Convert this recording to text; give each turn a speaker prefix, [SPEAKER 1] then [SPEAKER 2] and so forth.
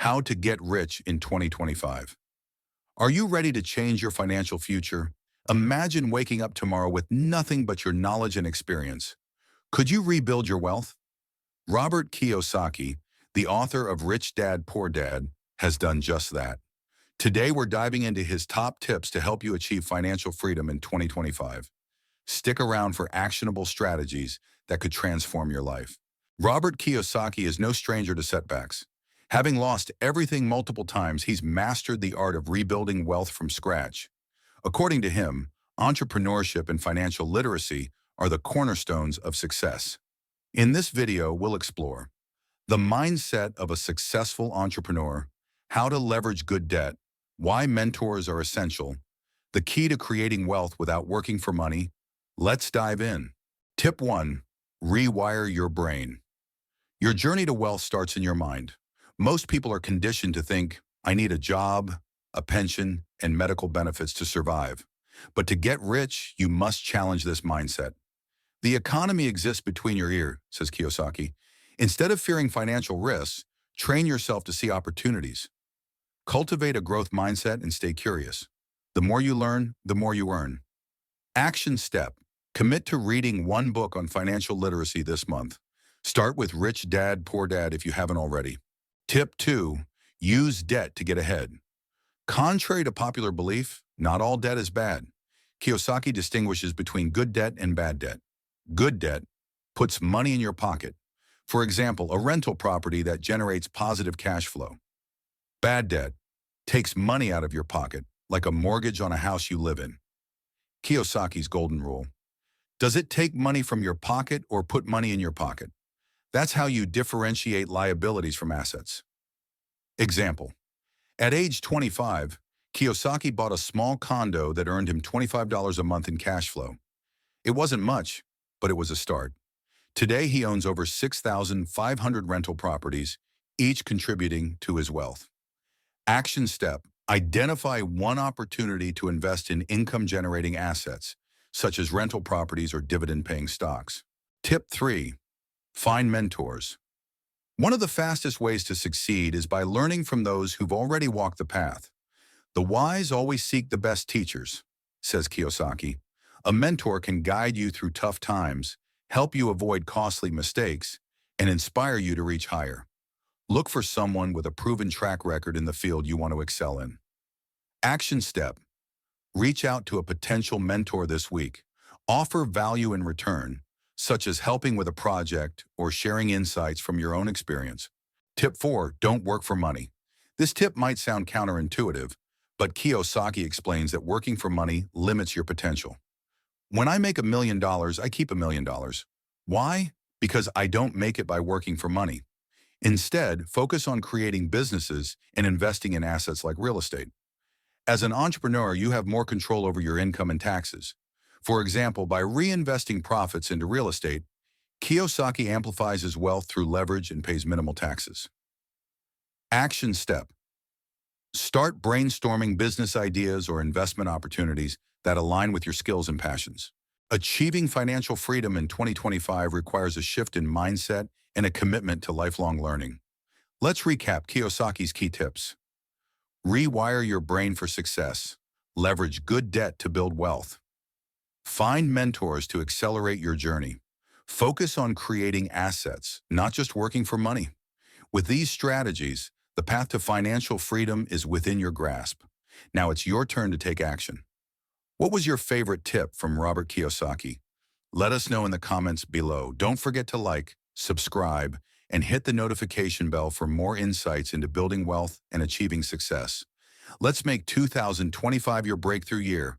[SPEAKER 1] How to get rich in 2025. Are you ready to change your financial future? Imagine waking up tomorrow with nothing but your knowledge and experience. Could you rebuild your wealth? Robert Kiyosaki, the author of Rich Dad, Poor Dad, has done just that. Today, we're diving into his top tips to help you achieve financial freedom in 2025. Stick around for actionable strategies that could transform your life. Robert Kiyosaki is no stranger to setbacks. Having lost everything multiple times, he's mastered the art of rebuilding wealth from scratch. According to him, entrepreneurship and financial literacy are the cornerstones of success. In this video, we'll explore the mindset of a successful entrepreneur, how to leverage good debt, why mentors are essential, the key to creating wealth without working for money. Let's dive in. Tip 1. Rewire your brain. Your journey to wealth starts in your mind. Most people are conditioned to think, I need a job, a pension, and medical benefits to survive. But to get rich, you must challenge this mindset. The economy exists between your ears, says Kiyosaki. Instead of fearing financial risks, train yourself to see opportunities. Cultivate a growth mindset and stay curious. The more you learn, the more you earn. Action step. Commit to reading one book on financial literacy this month. Start with Rich Dad, Poor Dad if you haven't already. Tip 2. Use debt to get ahead. Contrary to popular belief, not all debt is bad. Kiyosaki distinguishes between good debt and bad debt. Good debt puts money in your pocket. For example, a rental property that generates positive cash flow. Bad debt takes money out of your pocket, like a mortgage on a house you live in. Kiyosaki's golden rule. Does it take money from your pocket or put money in your pocket? That's how you differentiate liabilities from assets. Example. At age 25, Kiyosaki bought a small condo that earned him $25 a month in cash flow. It wasn't much, but it was a start. Today, he owns over 6,500 rental properties, each contributing to his wealth. Action step. Identify one opportunity to invest in income-generating assets, such as rental properties or dividend-paying stocks. Tip 3. Find mentors. One of the fastest ways to succeed is by learning from those who've already walked the path. The wise always seek the best teachers, says Kiyosaki. A mentor can guide you through tough times, help you avoid costly mistakes, and inspire you to reach higher. Look for someone with a proven track record in the field you want to excel in. Action step. Reach out to a potential mentor this week. Offer value in return, such as helping with a project or sharing insights from your own experience. Tip 4. Don't work for money. This tip might sound counterintuitive, but Kiyosaki explains that working for money limits your potential. When I make $1 million, I keep $1 million. Why? Because I don't make it by working for money. Instead, focus on creating businesses and investing in assets like real estate. As an entrepreneur, you have more control over your income and taxes. For example, by reinvesting profits into real estate, Kiyosaki amplifies his wealth through leverage and pays minimal taxes. Action step. Start brainstorming business ideas or investment opportunities that align with your skills and passions. Achieving financial freedom in 2025 requires a shift in mindset and a commitment to lifelong learning. Let's recap Kiyosaki's key tips. Rewire your brain for success. Leverage good debt to build wealth. Find mentors to accelerate your journey. Focus on creating assets, not just working for money. With these strategies, the path to financial freedom is within your grasp. Now it's your turn to take action. What was your favorite tip from Robert Kiyosaki? Let us know in the comments below. Don't forget to like, subscribe, and hit the notification bell for more insights into building wealth and achieving success. Let's make 2025 your breakthrough year.